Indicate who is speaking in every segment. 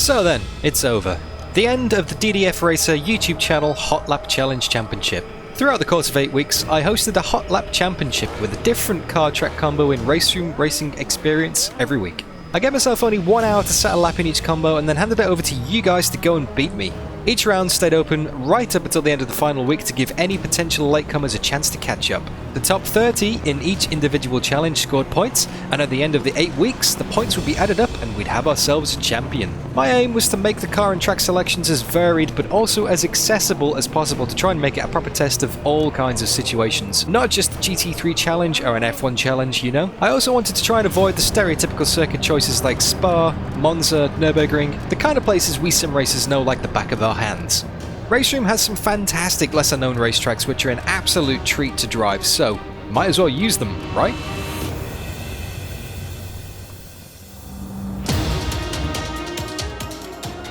Speaker 1: So then, it's over. The end of the DDF Racer YouTube channel Hotlap Challenge Championship. Throughout the course of 8 weeks, I hosted a Hotlap Championship with a different car track combo in RaceRoom racing experience every week. I gave myself only 1 hour to set a lap in each combo and then handed it over to you guys to go and beat me. Each round stayed open right up until the end of the final week to give any potential latecomers a chance to catch up. The top 30 in each individual challenge scored points, and at the end of the 8 weeks, the points would be added up and we'd have ourselves a champion. My aim was to make the car and track selections as varied but also as accessible as possible to try and make it a proper test of all kinds of situations. Not just a GT3 challenge or an F1 challenge, you know. I also wanted to try and avoid the stereotypical circuit choices like Spa, Monza, Nürburgring, the kind of places we sim racers know like the back of our hands. RaceRoom has some fantastic lesser known racetracks which are an absolute treat to drive, so might as well use them, right?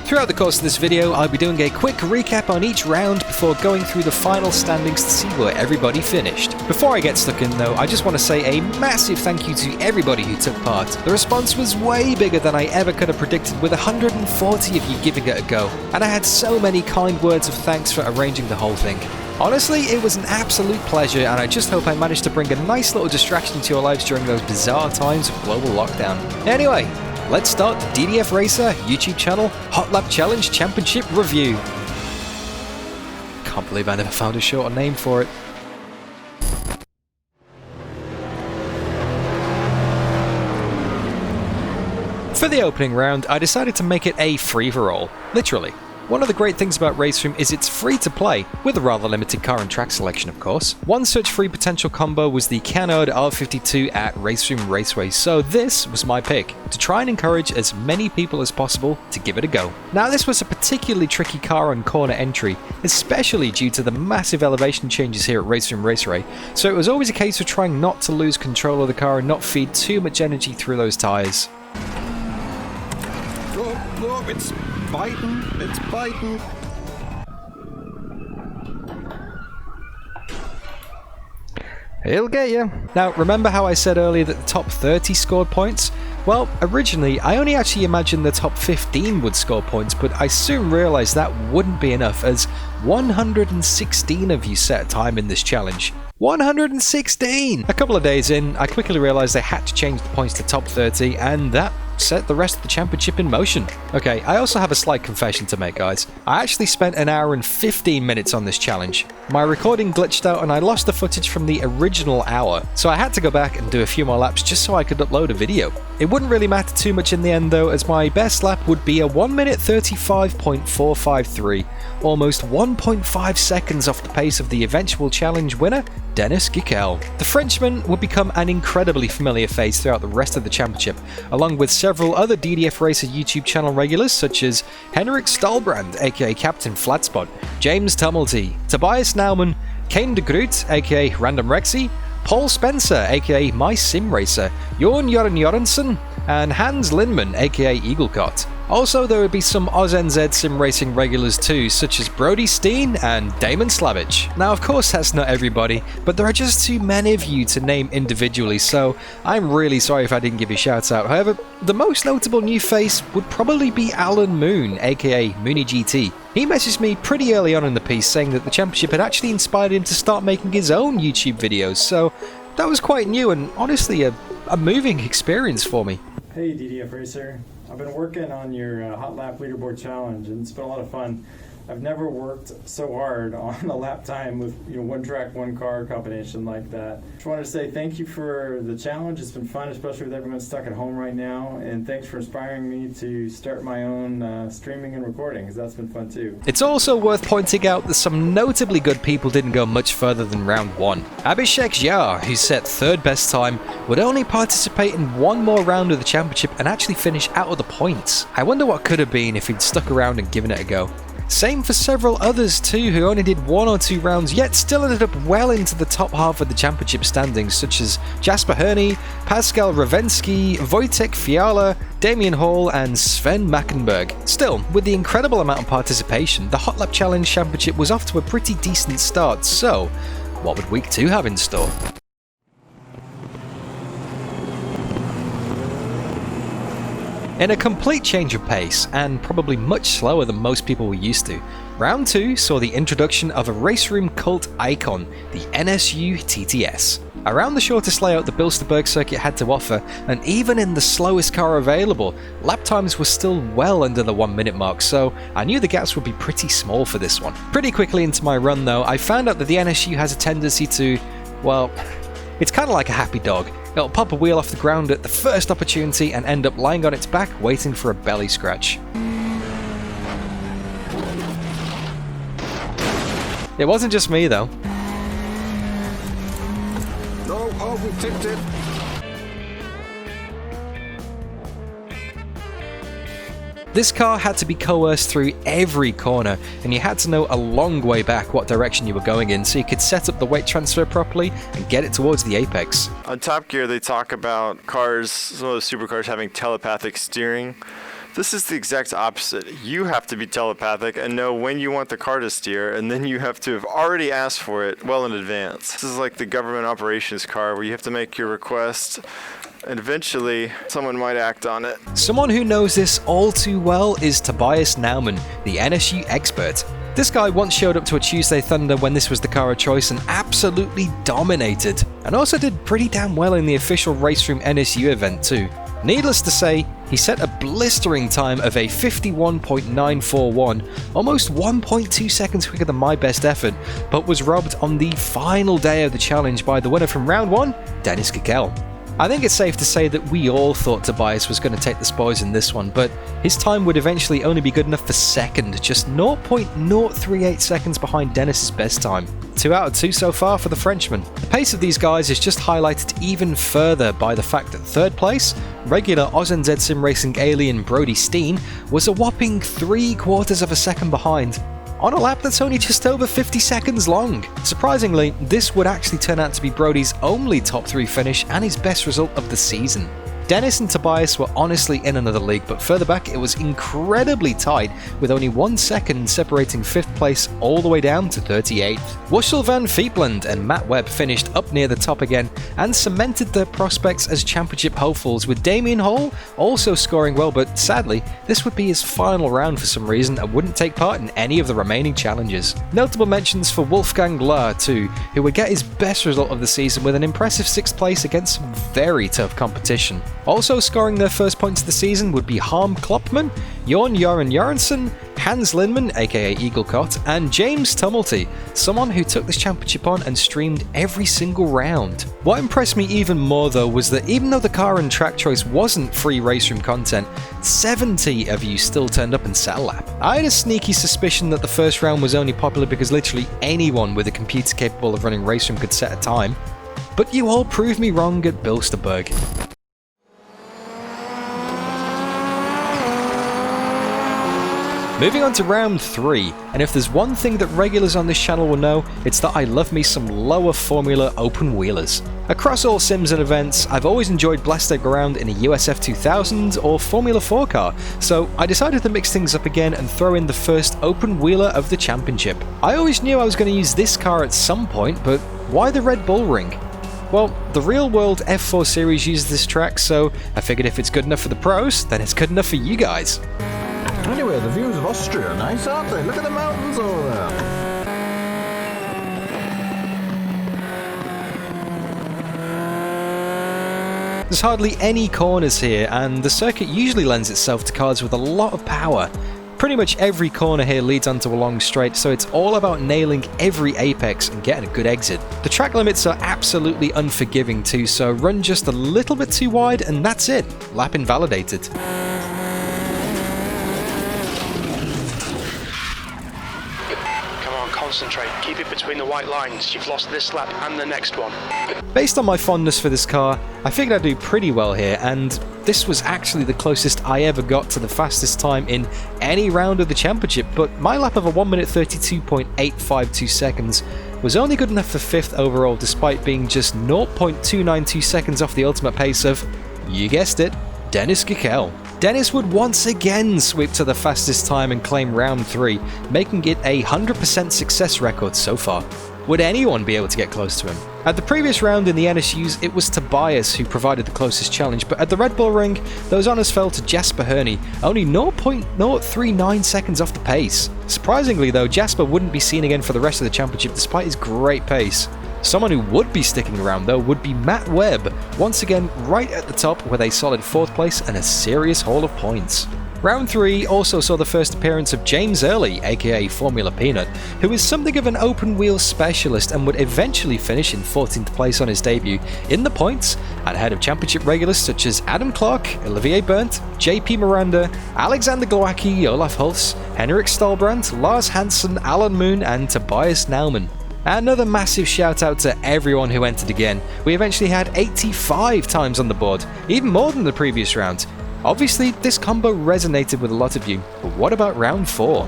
Speaker 1: Throughout the course of this video, I'll be doing a quick recap on each round before going through the final standings to see where everybody finished. Before I get stuck in though, I just want to say a massive thank you to everybody who took part. The response was way bigger than I ever could have predicted, with 140 of you giving it a go, and I had so many kind words of thanks for arranging the whole thing. Honestly, it was an absolute pleasure, and I just hope I managed to bring a nice little distraction to your lives during those bizarre times of global lockdown. Anyway, let's start the DDF Racer YouTube channel Hotlap Challenge Championship review. Can't believe I never found a shorter name for it. For the opening round, I decided to make it a free-for-all, literally. One of the great things about RaceRoom is it's free to play, with a rather limited car and track selection of course. One such free potential combo was the Canhard R52 at RaceRoom Raceway, so this was my pick, to try and encourage as many people as possible to give it a go. Now this was a particularly tricky car on corner entry, especially due to the massive elevation changes here at RaceRoom Raceway, so it was always a case of trying not to lose control of the car and not feed too much energy through those tyres.
Speaker 2: Oh, it's biting, it's biting.
Speaker 1: He'll get you. Now, remember how I said earlier that the top 30 scored points? Well, originally, I only actually imagined the top 15 would score points, but I soon realised that wouldn't be enough, as 116 of you set time in this challenge. 116! A couple of days in, I quickly realised I had to change the points to top 30, and that set the rest of the championship in motion. Okay, I also have a slight confession to make, guys. I actually spent an hour and 15 minutes on this challenge. My recording glitched out and I lost the footage from the original hour, so I had to go back and do a few more laps just so I could upload a video. It wouldn't really matter too much in the end though, as my best lap would be a 1 minute 35.453, almost 1.5 seconds off the pace of the eventual challenge winner, Dennis Gikel. The Frenchman would become an incredibly familiar face throughout the rest of the championship, along with several other DDF Racer YouTube channel regulars such as Henrik Stahlbrand, aka Captain Flatspot, James Tumulty, Tobias Naumann, Kane de Groot, aka Random Rexy, Paul Spencer, aka My Sim Racer, Jorn Jorensen, and Hans Lindman, aka Eaglecott. Also, there would be some OzNZ sim racing regulars too, such as Brody Steen and Damon Slavich. Now, of course, that's not everybody, but there are just too many of you to name individually, so I'm really sorry if I didn't give you shouts out. However, the most notable new face would probably be Alan Moon, aka Mooney GT. He messaged me pretty early on in the piece saying that the championship had actually inspired him to start making his own YouTube videos, so that was quite new and honestly a moving experience for me.
Speaker 3: Hey DDF Racer, I've been working on your Hotlap leaderboard challenge and it's been a lot of fun. I've never worked so hard on a lap time with one track, one car combination like that. Just wanted to say thank you for the challenge. It's been fun, especially with everyone stuck at home right now. And thanks for inspiring me to start my own streaming and recording, because that's been fun too.
Speaker 1: It's also worth pointing out that some notably good people didn't go much further than round 1. Abhishek Jha, who set 3rd best time, would only participate in one more round of the championship and actually finish out of the points. I wonder what could have been if he'd stuck around and given it a go. Same for several others too, who only did 1 or 2 rounds, yet still ended up well into the top half of the championship standings, such as Jasper Herney, Pascal Ravensky, Wojtek Fiala, Damian Hall, and Sven Mackenberg. Still, with the incredible amount of participation, the Hotlap Challenge Championship was off to a pretty decent start, so what would week 2 have in store? In a complete change of pace, and probably much slower than most people were used to, Round 2 saw the introduction of a RaceRoom cult icon, the NSU TTS. Around the shortest layout the Bilster Berg circuit had to offer, and even in the slowest car available, lap times were still well under the 1 minute mark, so I knew the gaps would be pretty small for this one. Pretty quickly into my run though, I found out that the NSU has a tendency to, well, it's kind of like a happy dog. It'll pop a wheel off the ground at the first opportunity and end up lying on its back waiting for a belly scratch. It wasn't just me though.
Speaker 2: No, oh, we tipped it.
Speaker 1: This car had to be coerced through every corner, and you had to know a long way back what direction you were going in so you could set up the weight transfer properly and get it towards the apex.
Speaker 4: On Top Gear, they talk about cars, some of those supercars having telepathic steering. This is the exact opposite. You have to be telepathic and know when you want the car to steer, and then you have to have already asked for it well in advance. This is like the government operations car where you have to make your request, and eventually someone might act on it.
Speaker 1: Someone who knows this all too well is Tobias Naumann, the NSU expert. This guy once showed up to a Tuesday Thunder when this was the car of choice and absolutely dominated, and also did pretty damn well in the official RaceRoom NSU event too. Needless to say, he set a blistering time of a 51.941, almost 1.2 seconds quicker than my best effort, but was robbed on the final day of the challenge by the winner from round 1, Dennis Gekel. I think it's safe to say that we all thought Tobias was going to take the spoils in this one, but his time would eventually only be good enough for second, just 0.038 seconds behind Dennis's best time. 2 out of 2 so far for the Frenchman. The pace of these guys is just highlighted even further by the fact that third place, regular OzNZ Sim Racing alien Brody Steen, was a whopping 3/4 of a second behind, on a lap that's only just over 50 seconds long. Surprisingly, this would actually turn out to be Brody's only top 3 finish and his best result of the season. Dennis and Tobias were honestly in another league, but further back it was incredibly tight, with only 1 second separating 5th place all the way down to 38th. Wushel van Fiepland and Matt Webb finished up near the top again and cemented their prospects as championship hopefuls, with Damien Hall also scoring well, but sadly this would be his final round for some reason and wouldn't take part in any of the remaining challenges. Notable mentions for Wolfgang Lahr too, who would get his best result of the season with an impressive 6th place against some very tough competition. Also scoring their first points of the season would be Harm Kloppman, Jorn Joran Joransson, Hans Lindman, aka Eaglecott, and James Tumulty, someone who took this championship on and streamed every single round. What impressed me even more though was that even though the car and track choice wasn't free RaceRoom content, 70 of you still turned up and sat a lap. I had a sneaky suspicion that the first round was only popular because literally anyone with a computer capable of running RaceRoom could set a time, but you all proved me wrong at Bilster Berg. Moving on to round 3, and if there's one thing that regulars on this channel will know, it's that I love me some lower formula open wheelers. Across all sims and events, I've always enjoyed blasting around in a USF 2000 or Formula 4 car, so I decided to mix things up again and throw in the first open wheeler of the championship. I always knew I was going to use this car at some point, but why the Red Bull Ring? Well, the real world F4 series uses this track, so I figured if it's good enough for the pros, then it's good enough for you guys.
Speaker 2: Anyway, the views of Austria are nice, aren't they? Look at the mountains over there.
Speaker 1: There's hardly any corners here, and the circuit usually lends itself to cars with a lot of power. Pretty much every corner here leads onto a long straight, so it's all about nailing every apex and getting a good exit. The track limits are absolutely unforgiving too, so run just a little bit too wide and that's it, lap invalidated.
Speaker 5: Concentrate, keep it between the white lines, you've lost this lap and the next one.
Speaker 1: Based on my fondness for this car, I figured I'd do pretty well here, and this was actually the closest I ever got to the fastest time in any round of the championship, but my lap of a 1 minute 32.852 seconds was only good enough for 5th overall, despite being just 0.292 seconds off the ultimate pace of, you guessed it, Dennis Gekel. Dennis would once again sweep to the fastest time and claim round 3, making it a 100% success record so far. Would anyone be able to get close to him? At the previous round in the NSUs, it was Tobias who provided the closest challenge, but at the Red Bull Ring, those honours fell to Jasper Herney, only 0.039 seconds off the pace. Surprisingly though, Jasper wouldn't be seen again for the rest of the championship despite his great pace. Someone who would be sticking around though would be Matt Webb, once again right at the top with a solid 4th place and a serious haul of points. Round 3 also saw the first appearance of James Early, aka Formula Peanut, who is something of an open wheel specialist and would eventually finish in 14th place on his debut in the points, and ahead of championship regulars such as Adam Clark, Olivier Berndt, JP Miranda, Alexander Glowacki, Olaf Hulse, Henrik Stolbrand, Lars Hansen, Alan Moon and Tobias Naumann. Another massive shout out to everyone who entered again. We eventually had 85 times on the board, even more than the previous round. Obviously, this combo resonated with a lot of you, but what about round 4?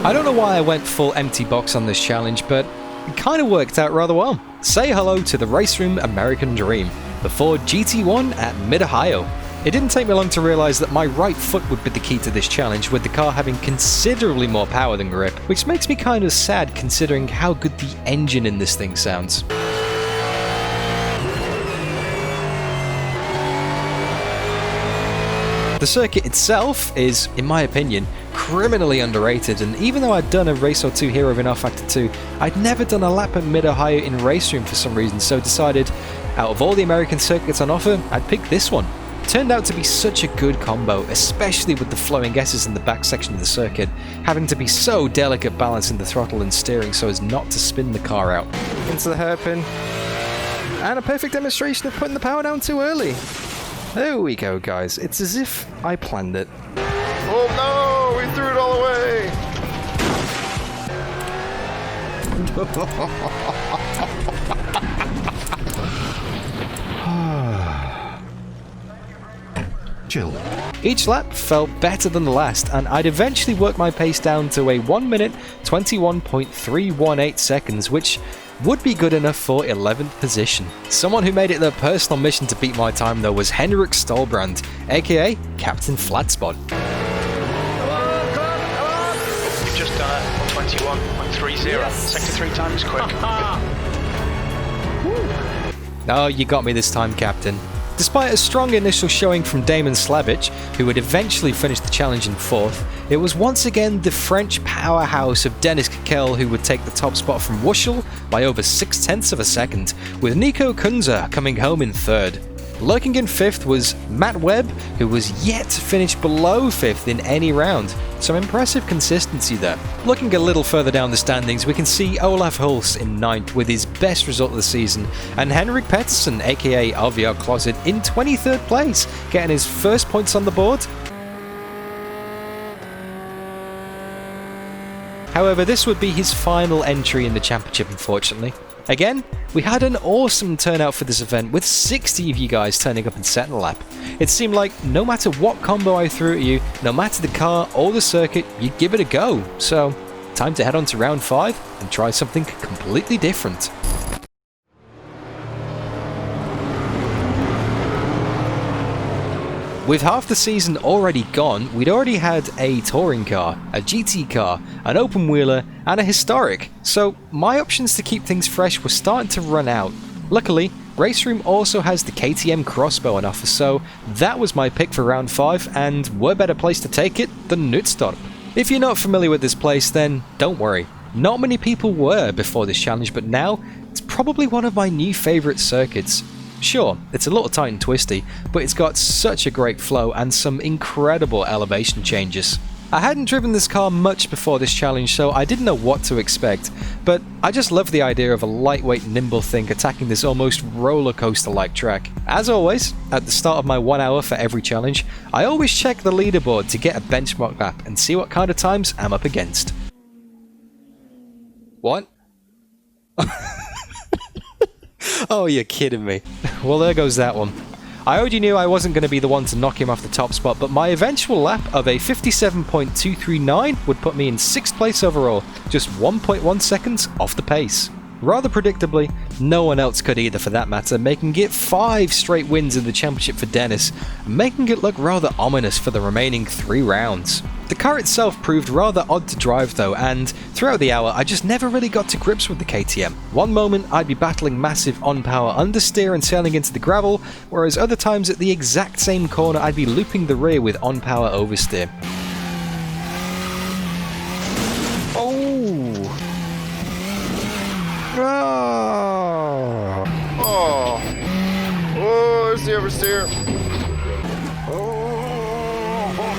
Speaker 1: I don't know why I went full empty box on this challenge, but it kind of worked out rather well. Say hello to the RaceRoom American Dream, the Ford GT1 at Mid-Ohio. It didn't take me long to realise that my right foot would be the key to this challenge, with the car having considerably more power than grip, which makes me kind of sad considering how good the engine in this thing sounds. The circuit itself is, in my opinion, criminally underrated, and even though I'd done a race or two here over in R-Factor 2, I'd never done a lap at Mid-Ohio in RaceRoom for some reason, so decided, out of all the American circuits on offer, I'd pick this one. Turned out to be such a good combo, especially with the flowing S's in the back section of the circuit, having to be so delicate balancing the throttle and steering so as not to spin the car out. Into the hairpin, and a perfect demonstration of putting the power down too early. There we go, guys. It's as if I planned it.
Speaker 4: Oh no! We threw it all away!
Speaker 2: Chill.
Speaker 1: Each lap felt better than the last, and I'd eventually work my pace down to a 1 minute 21.318 seconds, which would be good enough for 11th position. Someone who made it their personal mission to beat my time though was Henrik Stolbrand, aka Captain Flatspot.
Speaker 5: You've just done it, 21.30. Yes. Sector 3 times quick.
Speaker 1: Oh, you got me this time, Captain. Despite a strong initial showing from Damon Slavic, who would eventually finish the challenge in 4th, it was once again the French powerhouse of Dennis Kikel who would take the top spot from Wuschel by over 0.6 of a second, with Nico Kunze coming home in 3rd. Lurking in 5th was Matt Webb, who was yet to finish below 5th in any round. Some impressive consistency there. Looking a little further down the standings, we can see Olaf Hulse in 9th with his best result of the season, and Henrik Pettersson, aka RVR Closet, in 23rd place, getting his first points on the board. However, this would be his final entry in the championship, unfortunately. Again, we had an awesome turnout for this event, with 60 of you guys turning up in second lap. It seemed like no matter what combo I threw at you, no matter the car or the circuit, you'd give it a go. So, time to head on to round 5 and try something completely different. With half the season already gone, we'd already had a touring car, a GT car, an open wheeler, and a historic, so my options to keep things fresh were starting to run out. Luckily, RaceRoom also has the KTM Crossbow on offer, so that was my pick for round 5, and what better place to take it than Knutstorp. If you're not familiar with this place, then don't worry. Not many people were before this challenge, but now it's probably one of my new favourite circuits. Sure, it's a little tight and twisty, but it's got such a great flow and some incredible elevation changes. I hadn't driven this car much before this challenge, so I didn't know what to expect, but I just love the idea of a lightweight, nimble thing attacking this almost roller coaster-like track. As always, at the start of my 1 hour for every challenge, I always check the leaderboard to get a benchmark lap and see what kind of times I'm up against. What? Oh, you're kidding me. Well, there goes that one. I already knew I wasn't going to be the one to knock him off the top spot, but my eventual lap of a 57.239 would put me in 6th place overall, just 1.1 seconds off the pace. Rather predictably, no one else could either for that matter, making it 5 straight wins in the championship for Dennis, and making it look rather ominous for the remaining 3 rounds. The car itself proved rather odd to drive though, and throughout the hour I just never really got to grips with the KTM. One moment I'd be battling massive on-power understeer and sailing into the gravel, whereas other times at the exact same corner I'd be looping the rear with on-power oversteer. Oh!
Speaker 4: Oh! Oh, there's the oversteer.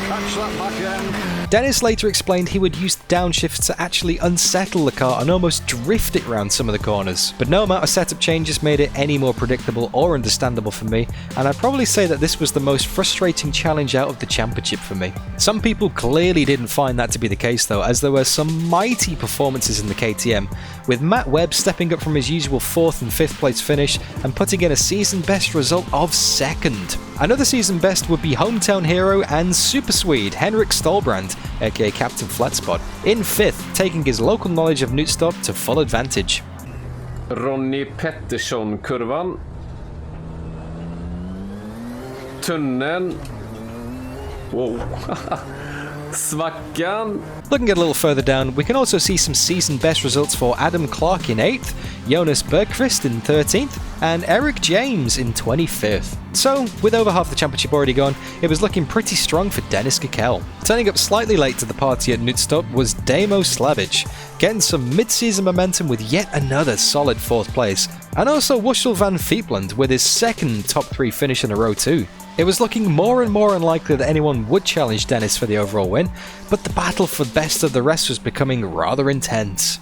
Speaker 2: Catch that back end.
Speaker 1: Dennis later explained he would use downshifts to actually unsettle the car and almost drift it around some of the corners. But no amount of setup changes made it any more predictable or understandable for me, and I'd probably say that this was the most frustrating challenge out of the championship for me. Some people clearly didn't find that to be the case though, as there were some mighty performances in the KTM, with Matt Webb stepping up from his usual 4th and 5th place finish and putting in a season best result of 2nd. Another season best would be hometown hero and super Swede Henrik Stolbrand, aka Captain Flatspot, in 5th, taking his local knowledge of Knutstorp to full advantage.
Speaker 6: Ronnie Pettersson-kurvan. Tunneln. Whoa. Svackan.
Speaker 1: Looking a little further down, we can also see some season best results for Adam Clark in 8th, Jonas Bergqvist in 13th, and Eric James in 25th. So, with over half the championship already gone, it was looking pretty strong for Dennis Gikel. Turning up slightly late to the party at Knutstorp was Damo Slavic, getting some mid-season momentum with yet another solid 4th place, and also Wushel van Fiepland with his 2nd top 3 finish in a row too. It was looking more and more unlikely that anyone would challenge Dennis for the overall win, but the battle for best of the rest was becoming rather intense.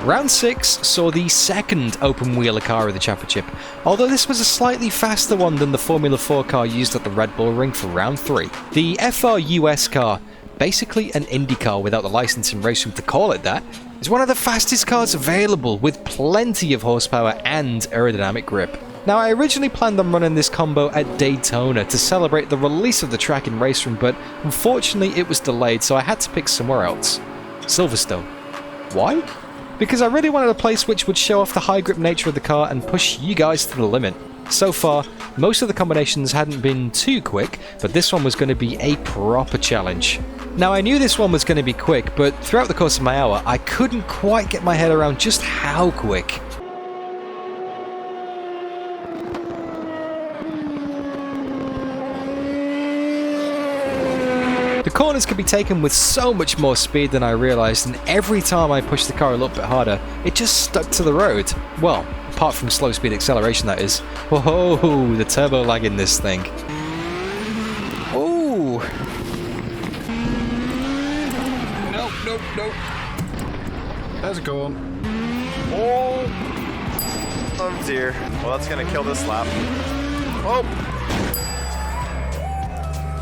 Speaker 1: Round 6 saw the 2nd open-wheeler car of the championship, although this was a slightly faster one than the Formula 4 car used at the Red Bull Ring for round 3. The FR-US car, basically an Indy car without the license and RaceRoom to call it that, is one of the fastest cars available with plenty of horsepower and aerodynamic grip. Now, I originally planned on running this combo at Daytona to celebrate the release of the track in RaceRoom, but unfortunately it was delayed, so I had to pick somewhere else. Silverstone. Why? Because I really wanted a place which would show off the high grip nature of the car and push you guys to the limit. So far, most of the combinations hadn't been too quick, but this one was going to be a proper challenge. Now, I knew this one was going to be quick, but throughout the course of my hour, I couldn't quite get my head around just how quick. The corners could be taken with so much more speed than I realised, and every time I pushed the car a little bit harder, it just stuck to the road. Well, apart from slow speed acceleration, that is. Whoa, the turbo lag in this thing. Ooh. Nope.
Speaker 2: How's it going?
Speaker 4: Oh dear. Well, that's gonna kill this lap. Oh!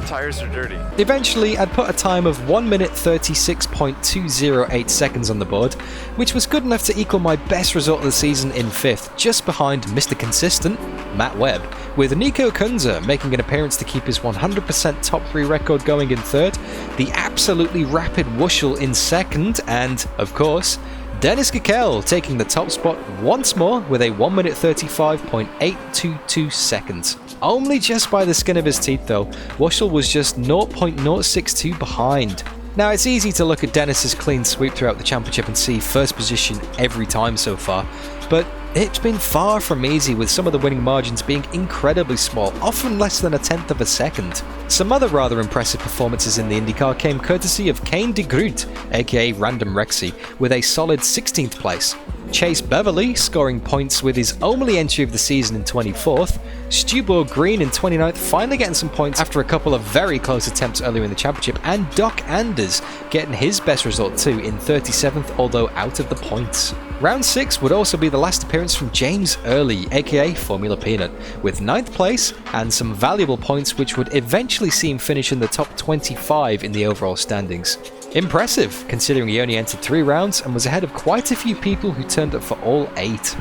Speaker 4: Tires are dirty.
Speaker 1: Eventually, I'd put a time of 1 minute 36.208 seconds on the board, which was good enough to equal my best result of the season in 5th, just behind Mr. Consistent, Matt Webb, with Nico Kunze making an appearance to keep his 100% top 3 record going in 3rd, the absolutely rapid Wushel in 2nd, and, of course, Dennis Gikel taking the top spot once more with a 1 minute 35.822 seconds. Only just by the skin of his teeth though, Wushel was just 0.062 behind. Now, it's easy to look at Dennis's clean sweep throughout the championship and see first position every time so far, but it's been far from easy, with some of the winning margins being incredibly small, often less than 1/10 of a second. Some other rather impressive performances in the IndyCar came courtesy of Kane de Groot, aka Random Rexy, with a solid 16th place. Chase Beverly scoring points with his only entry of the season in 24th, Stuborg Green in 29th finally getting some points after a couple of very close attempts earlier in the championship, and Doc Anders getting his best result too in 37th, although out of the points. Round 6 would also be the last appearance from James Early, aka Formula Peanut, with 9th place and some valuable points which would eventually see him finish in the top 25 in the overall standings. Impressive, considering he only entered 3 rounds and was ahead of quite a few people who turned up for all 8.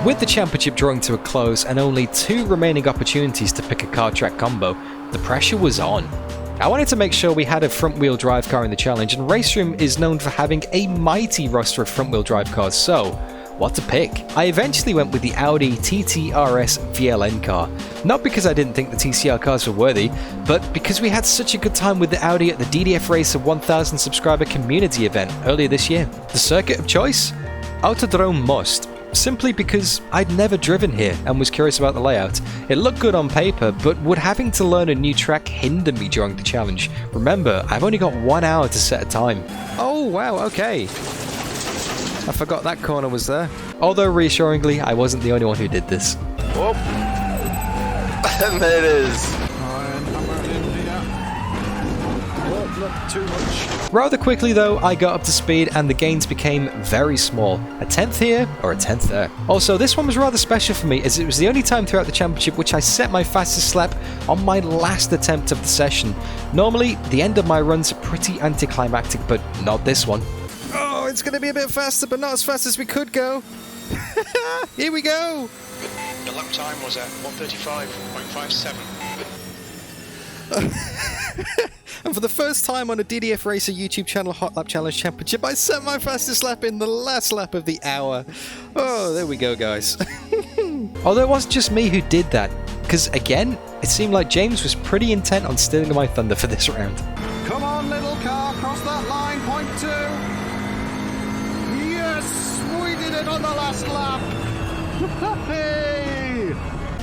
Speaker 1: With the championship drawing to a close and only 2 remaining opportunities to pick a car track combo, the pressure was on. I wanted to make sure we had a front-wheel drive car in the challenge, and RaceRoom is known for having a mighty roster of front-wheel drive cars, so what to pick? I eventually went with the Audi TT-RS VLN car. Not because I didn't think the TCR cars were worthy, but because we had such a good time with the Audi at the DDF Racer 1000 subscriber community event earlier this year. The circuit of choice? Autodrom Most. Simply because I'd never driven here and was curious about the layout. It looked good on paper, but would having to learn a new track hinder me during the challenge? Remember, I've only got 1 hour to set a time. Oh wow, okay. I forgot that corner was there. Although reassuringly, I wasn't the only one who did this.
Speaker 4: Whoop. And there it is.
Speaker 2: Too much.
Speaker 1: Rather quickly though, I got up to speed and the gains became very small. A 10th here, or a 10th there. Also, this one was rather special for me as it was the only time throughout the championship which I set my fastest lap on my last attempt of the session. Normally, the end of my runs are pretty anticlimactic, but not this one. Oh, it's going to be a bit faster, but not as fast as we could go. Here we go.
Speaker 5: The lap time was at 1:35.57.
Speaker 1: And for the first time on a DDF Racer YouTube channel Hotlap Challenge Championship, I set my fastest lap in the last lap of the hour. Oh, there we go, guys. Although it wasn't just me who did that, because again, it seemed like James was pretty intent on stealing my thunder for this round.
Speaker 2: Come on, little car, cross that line, point 2. Yes, we did it on the last lap. Hey!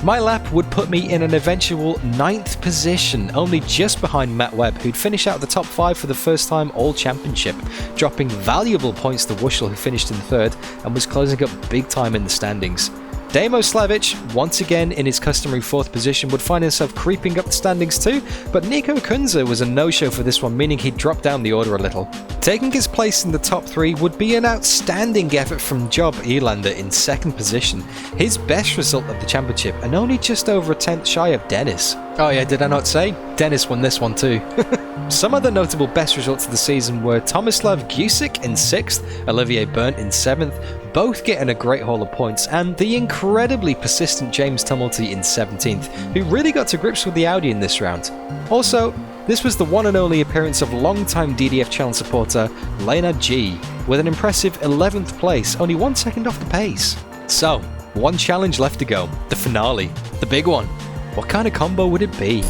Speaker 1: My lap would put me in an eventual 9th position, only just behind Matt Webb, who'd finished out the top 5 for the first time all championship, dropping valuable points to Wuschel, who finished in 3rd and was closing up big time in the standings. Damo Slavic, once again in his customary 4th position, would find himself creeping up the standings too, but Nico Kunze was a no-show for this one, meaning he'd drop down the order a little. Taking his place in the top 3 would be an outstanding effort from Job Elander in 2nd position, his best result of the championship, and only just over a 10th shy of Dennis. Oh yeah, did I not say? Dennis won this one too. Some other notable best results of the season were Tomislav Gusic in 6th, Olivier Berndt in 7th, both getting a great haul of points, and the incredibly persistent James Tumulty in 17th, who really got to grips with the Audi in this round. Also, this was the one and only appearance of longtime DDF channel supporter Lena G, with an impressive 11th place, only 1 second off the pace. So, one challenge left to go, the finale, the big one. What kind of combo would it be?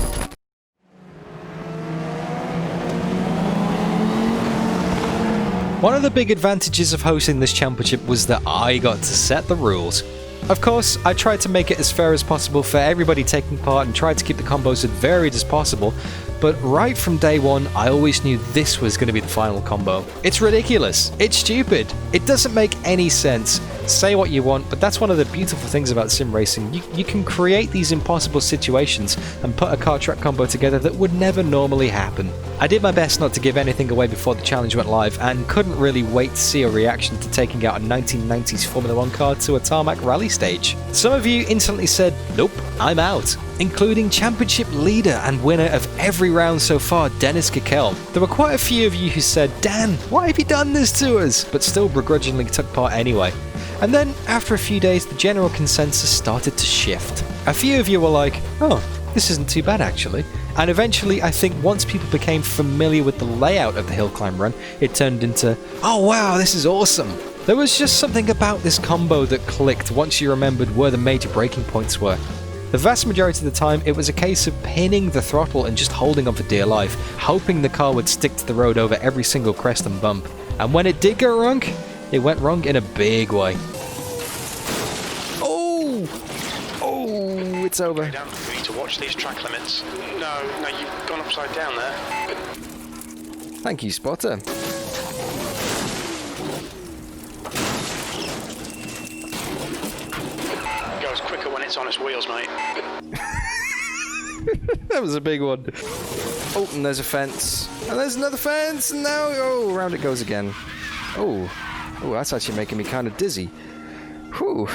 Speaker 1: One of the big advantages of hosting this championship was that I got to set the rules. Of course, I tried to make it as fair as possible for everybody taking part and tried to keep the combos as varied as possible, but right from day one, I always knew this was going to be the final combo. It's ridiculous. It's stupid. It doesn't make any sense. Say what you want, but that's one of the beautiful things about sim racing. You can create these impossible situations and put a car track combo together that would never normally happen. I did my best not to give anything away before the challenge went live, and couldn't really wait to see a reaction to taking out a 1990s Formula 1 car to a tarmac rally stage. Some of you instantly said, nope, I'm out, including championship leader and winner of every round so far, Dennis Kikel. There were quite a few of you who said, Dan, why have you done this to us? But still begrudgingly took part anyway. And then, after a few days, the general consensus started to shift. A few of you were like, oh, this isn't too bad actually. And eventually, I think once people became familiar with the layout of the Hillclimb run, it turned into, oh wow, this is awesome. There was just something about this combo that clicked once you remembered where the major braking points were. The vast majority of the time, it was a case of pinning the throttle and just holding on for dear life, hoping the car would stick to the road over every single crest and bump. And when it did go wrong, it went wrong in a big way. Oh, it's over.
Speaker 5: Okay, Dan, we need to watch these track limits. No, you've gone upside down there.
Speaker 1: Thank you, Spotter.
Speaker 5: Goes quicker when it's on its wheels, mate.
Speaker 1: That was a big one. Oh, and there's a fence. And there's another fence, and now, oh, around it goes again. Oh, that's actually making me kind of dizzy. Whew.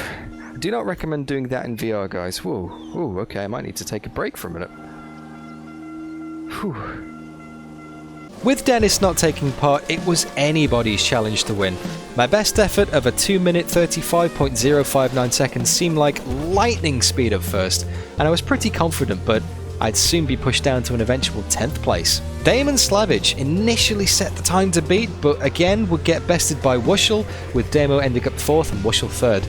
Speaker 1: Do not recommend doing that in VR, guys. Whoa. Ooh, okay, I might need to take a break for a minute. Whew. With Dennis not taking part, it was anybody's challenge to win. My best effort of a 2 minute 35.059 seconds seemed like lightning speed at first, and I was pretty confident, but I'd soon be pushed down to an eventual 10th place. Damon Slavic initially set the time to beat, but again would get bested by Wuschel, with Damo ending up 4th and Wuschel 3rd.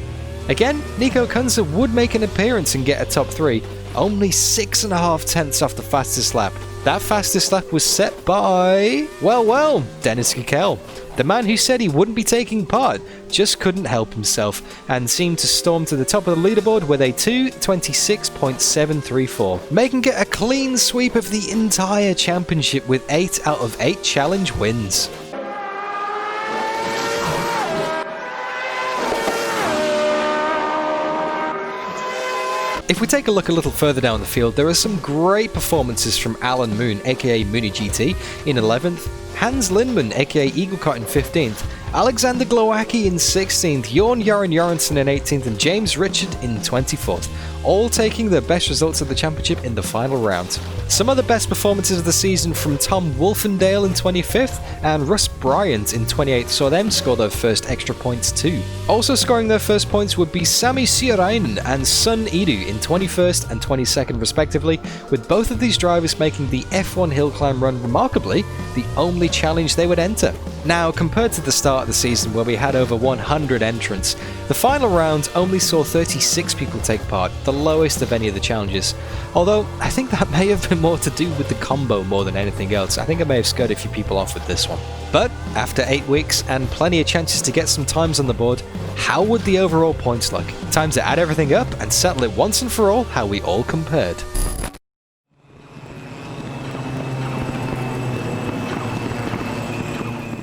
Speaker 1: Again, Nico Kunze would make an appearance and get a top 3, only 6.5 tenths off the fastest lap. That fastest lap was set by, well, Dennis Gikel. The man who said he wouldn't be taking part just couldn't help himself and seemed to storm to the top of the leaderboard with a 2:26.734, making it a clean sweep of the entire championship with 8 out of 8 challenge wins. If we take a look a little further down the field, there are some great performances from Alan Moon, aka Mooney GT, in 11th, Hans Lindman, aka Eaglecott, in 15th, Alexander Glowacki in 16th, Jorn Jaren Jorgensen in 18th, and James Richard in 24th, all taking their best results of the championship in the final round. Some of the best performances of the season from Tom Wolfendale in 25th and Russ Bryant in 28th saw them score their first extra points too. Also scoring their first points would be Sami Sierainen and Sun Idu in 21st and 22nd respectively, with both of these drivers making the F1 Hillclimb run remarkably the only challenge they would enter. Now, compared to the start of the season where we had over 100 entrants, the final round only saw 36 people take part, the lowest of any of the challenges. Although, I think that may have been more to do with the combo more than anything else. I think I may have scared a few people off with this one. But, after 8 weeks and plenty of chances to get some times on the board, how would the overall points look? Time to add everything up and settle it once and for all how we all compared.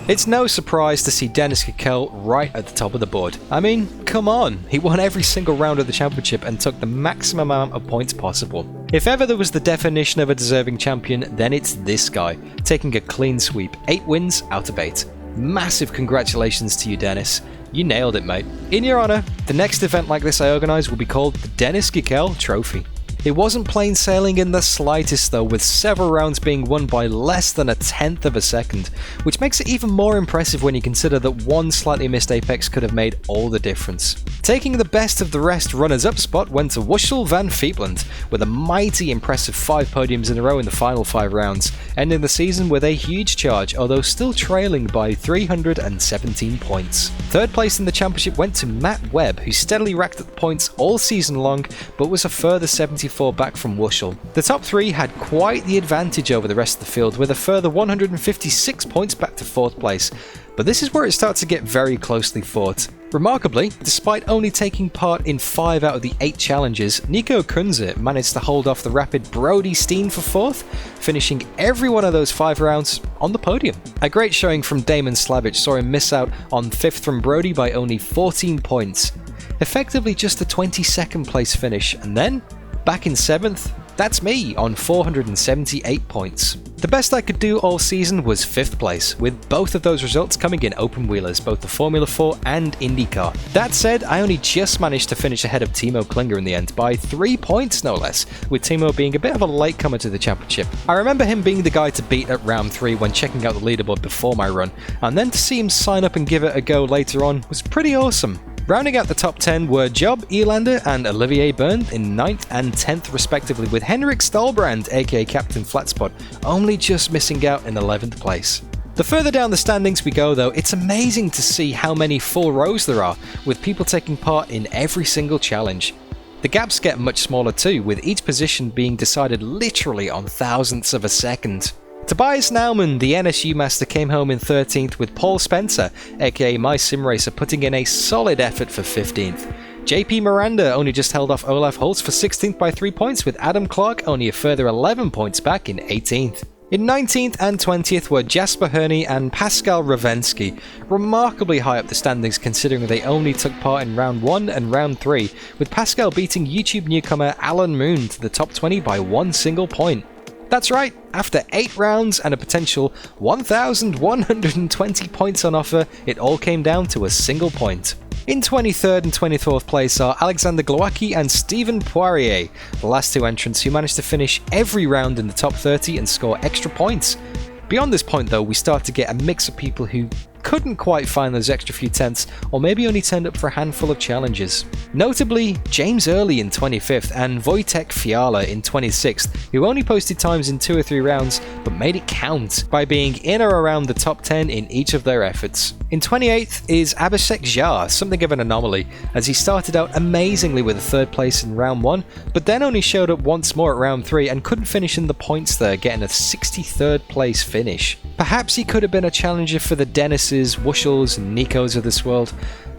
Speaker 1: It's no surprise to see Dennis Gikel right at the top of the board. I mean, come on, he won every single round of the championship and took the maximum amount of points possible. If ever there was the definition of a deserving champion, then it's this guy, taking a clean sweep, 8 wins out of 8. Massive congratulations to you, Dennis. You nailed it, mate. In your honour, the next event like this I organise will be called the Dennis Gikel Trophy. It wasn't plain sailing in the slightest though, with several rounds being won by less than a 1/10 of a second, which makes it even more impressive when you consider that one slightly missed apex could have made all the difference. Taking the best of the rest runners-up spot went to Wuschel van Fiepland, with a mighty impressive 5 podiums in a row in the final 5 rounds, ending the season with a huge charge, although still trailing by 317 points. Third place in the championship went to Matt Webb, who steadily racked up points all season long, but was a further 74 back from Wuschel. The top 3 had quite the advantage over the rest of the field, with a further 156 points back to 4th place, but this is where it starts to get very closely fought. Remarkably, despite only taking part in 5 out of the 8 challenges, Nico Kunze managed to hold off the rapid Brody Steen for 4th, finishing every one of those 5 rounds on the podium. A great showing from Damon Slavic saw him miss out on 5th from Brody by only 14 points. Effectively just a 22nd place finish, and then back in 7th, that's me on 478 points. The best I could do all season was 5th place, with both of those results coming in open wheelers, both the Formula 4 and IndyCar. That said, I only just managed to finish ahead of Timo Klinger in the end, by 3 points no less, with Timo being a bit of a latecomer to the championship. I remember him being the guy to beat at round 3 when checking out the leaderboard before my run, and then to see him sign up and give it a go later on was pretty awesome. Rounding out the top 10 were Job Elander and Olivier Byrne in 9th and 10th respectively, with Henrik Stolbrand, aka Captain Flatspot, only just missing out in 11th place. The further down the standings we go though, it's amazing to see how many full rows there are, with people taking part in every single challenge. The gaps get much smaller too, with each position being decided literally on thousandths of a second. Tobias Naumann, the NSU master, came home in 13th, with Paul Spencer, aka My Sim Racer, putting in a solid effort for 15th. JP Miranda only just held off Olaf Holtz for 16th by 3 points, with Adam Clark only a further 11 points back in 18th. In 19th and 20th were Jasper Herney and Pascal Ravensky, remarkably high up the standings considering they only took part in round 1 and round 3, with Pascal beating YouTube newcomer Alan Moon to the top 20 by 1 single point. That's right, after 8 rounds and a potential 1,120 points on offer, it all came down to a single point. In 23rd and 24th place are Alexander Glowacki and Stephen Poirier, the last 2 entrants who managed to finish every round in the top 30 and score extra points. Beyond this point though, we start to get a mix of people who couldn't quite find those extra few tenths, or maybe only turned up for a handful of challenges. Notably, James Early in 25th and Wojtek Fiala in 26th, who only posted times in 2 or 3 rounds, but made it count by being in or around the top 10 in each of their efforts. In 28th is Abhishek Jha, something of an anomaly, as he started out amazingly with a 3rd place in round 1, but then only showed up once more at round 3 and couldn't finish in the points there, getting a 63rd place finish. Perhaps he could have been a challenger for the Dennises, Wushels and Nikos of this world,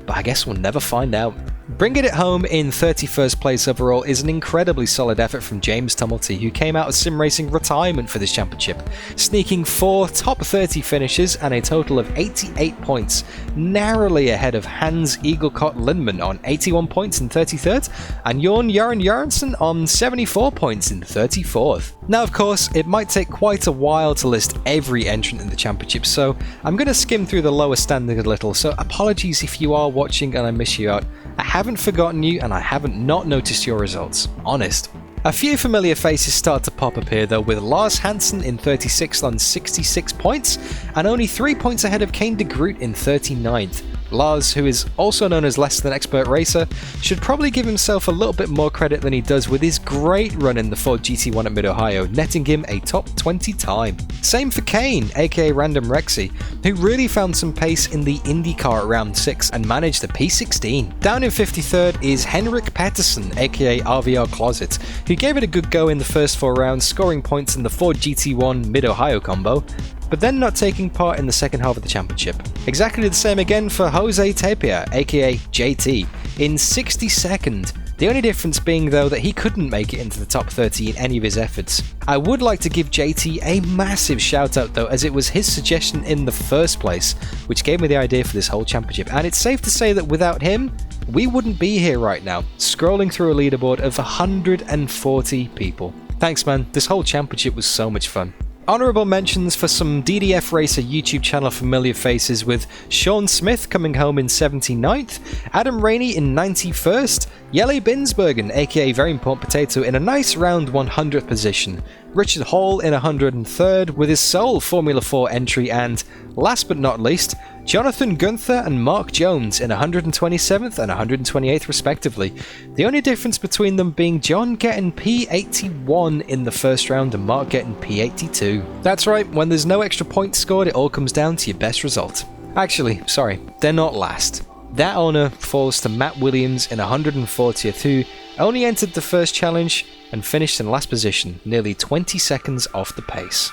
Speaker 1: but I guess we'll never find out. Bringing it home in 31st place overall is an incredibly solid effort from James Tumulty, who came out of sim racing retirement for this championship, sneaking 4 top 30 finishes and a total of 88 points, narrowly ahead of Hans Eaglecott Lindman on 81 points in 33rd, and Jorn Jarensen on 74 points in 34th. Now of course, it might take quite a while to list every entrant in the championship, so I'm going to skim through the lower standing a little, so apologies if you are watching and I miss you out. I haven't forgotten you and I haven't not noticed your results. Honest. A few familiar faces start to pop up here though, with Lars Hansen in 36th on 66 points and only 3 points ahead of Kane de Groot in 39th. Lars, who is also known as Less Than Expert Racer, should probably give himself a little bit more credit than he does with his great run in the Ford GT1 at Mid-Ohio, netting him a top 20 time. Same for Kane, aka Random Rexy, who really found some pace in the IndyCar at round 6 and managed a P16. Down in 53rd is Henrik Pettersson, aka RVR Closet, who gave it a good go in the first 4 rounds, scoring points in the Ford GT1 Mid-Ohio combo, but then not taking part in the second half of the championship. Exactly the same again for Jose Tapia, aka JT, in 62nd, the only difference being though that he couldn't make it into the top 30 in any of his efforts. I would like to give JT a massive shout out though, as it was his suggestion in the first place, which gave me the idea for this whole championship, and it's safe to say that without him, we wouldn't be here right now, scrolling through a leaderboard of 140 people. Thanks man, this whole championship was so much fun. Honourable mentions for some DDF Racer YouTube channel familiar faces, with Sean Smith coming home in 79th, Adam Rainey in 91st, Jelle Binsbergen aka Very Important Potato in a nice round 100th position, Richard Hall in 103rd with his sole Formula 4 entry, and, last but not least, Jonathan Gunther and Mark Jones in 127th and 128th respectively, the only difference between them being John getting P81 in the first round and Mark getting P82. That's right, when there's no extra points scored, it all comes down to your best result. Actually, sorry, they're not last. That honour falls to Matt Williams in 140th, who only entered the first challenge and finished in last position, nearly 20 seconds off the pace.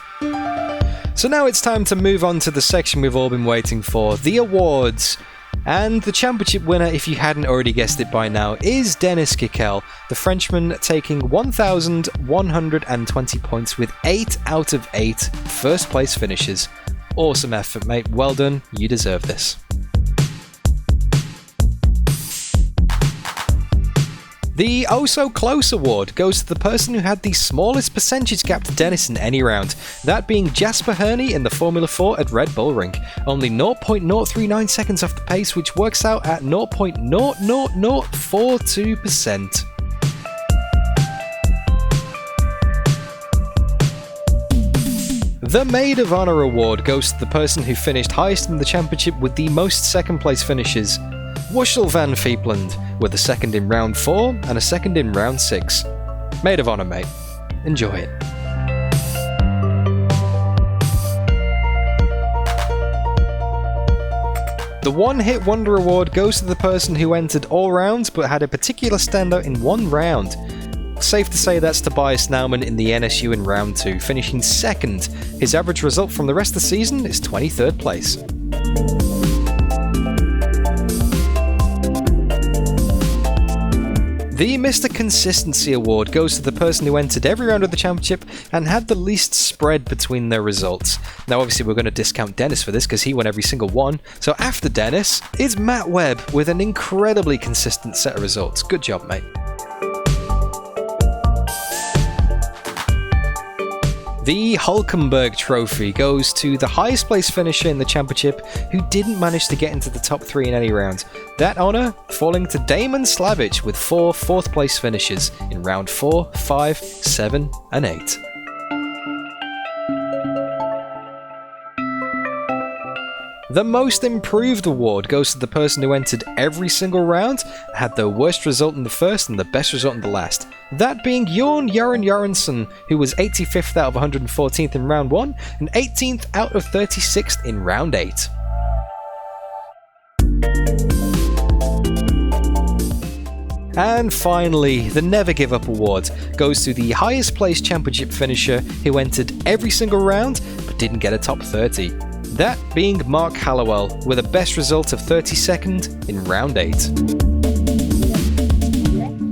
Speaker 1: So now it's time to move on to the section we've all been waiting for, the awards. And the championship winner, if you hadn't already guessed it by now, is Dennis Kickel, the Frenchman, taking 1,120 points with 8 out of 8 first place finishes. Awesome effort, mate. Well done. You deserve this. The Oh So Close award goes to the person who had the smallest percentage gap to Dennis in any round, that being Jasper Herney in the Formula 4 at Red Bull Ring, only 0.039 seconds off the pace, which works out at 0.00042%. The Maid of Honor award goes to the person who finished highest in the championship with the most second place finishes, Wushel van Fiepland, with a second in round 4 and a second in round 6. Maid of Honor, mate. Enjoy it. The One Hit Wonder award goes to the person who entered all rounds but had a particular standout in one round. Safe to say that's Tobias Naumann in the NSU in round 2, finishing second. His average result from the rest of the season is 23rd place. The Mr. Consistency award goes to the person who entered every round of the championship and had the least spread between their results. Now obviously we're going to discount Dennis for this because he won every single one, so after Dennis is Matt Webb with an incredibly consistent set of results. Good job, mate. The Hülkenberg Trophy goes to the highest place finisher in the championship who didn't manage to get into the top 3 in any round. That honour falling to Damon Slavic with 4 fourth place finishes in round 4, 5, 7 and 8. The Most Improved award goes to the person who entered every single round, had the worst result in the first and the best result in the last. That being Jorn Jørgensen, who was 85th out of 114th in round 1 and 18th out of 36th in round 8. And finally, the Never Give Up award goes to the highest placed championship finisher who entered every single round but didn't get a top 30. That being Mark Hallowell with a best result of 32nd in round 8.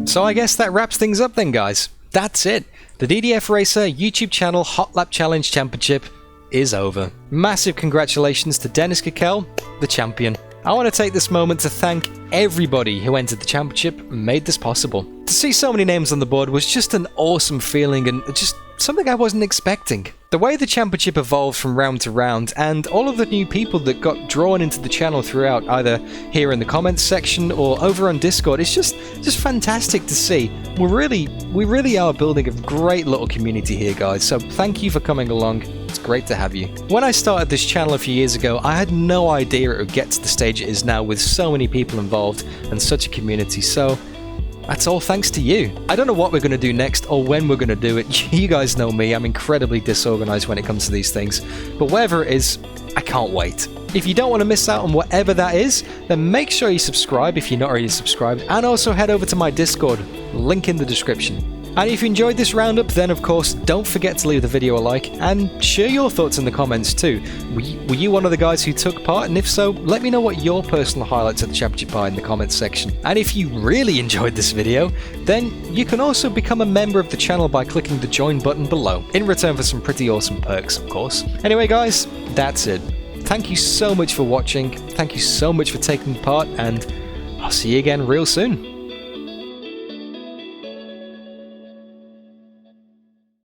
Speaker 1: So I guess that wraps things up then, guys. That's it. The DDF Racer YouTube channel Hotlap Challenge Championship is over. Massive congratulations to Dennis Kikkel, the champion. I want to take this moment to thank everybody who entered the championship and made this possible. To see so many names on the board was just an awesome feeling and just something I wasn't expecting. The way the championship evolved from round to round and all of the new people that got drawn into the channel throughout, either here in the comments section or over on Discord, it's just fantastic to see. We really are building a great little community here, guys, so thank you for coming along. It's great to have you. When I started this channel a few years ago, I had no idea it would get to the stage it is now with so many people involved and such a community, so that's all thanks to you. I don't know what we're going to do next or when we're going to do it. You guys know me, I'm incredibly disorganized when it comes to these things. But whatever it is, I can't wait. If you don't want to miss out on whatever that is, then make sure you subscribe if you're not already subscribed, and also head over to my Discord, link in the description. And if you enjoyed this roundup, then of course, don't forget to leave the video a like and share your thoughts in the comments too. Were you one of the guys who took part? And if so, let me know what your personal highlights of the championship are in the comments section. And if you really enjoyed this video, then you can also become a member of the channel by clicking the join button below, in return for some pretty awesome perks, of course. Anyway guys, that's it. Thank you so much for watching, thank you so much for taking part, and I'll see you again real soon.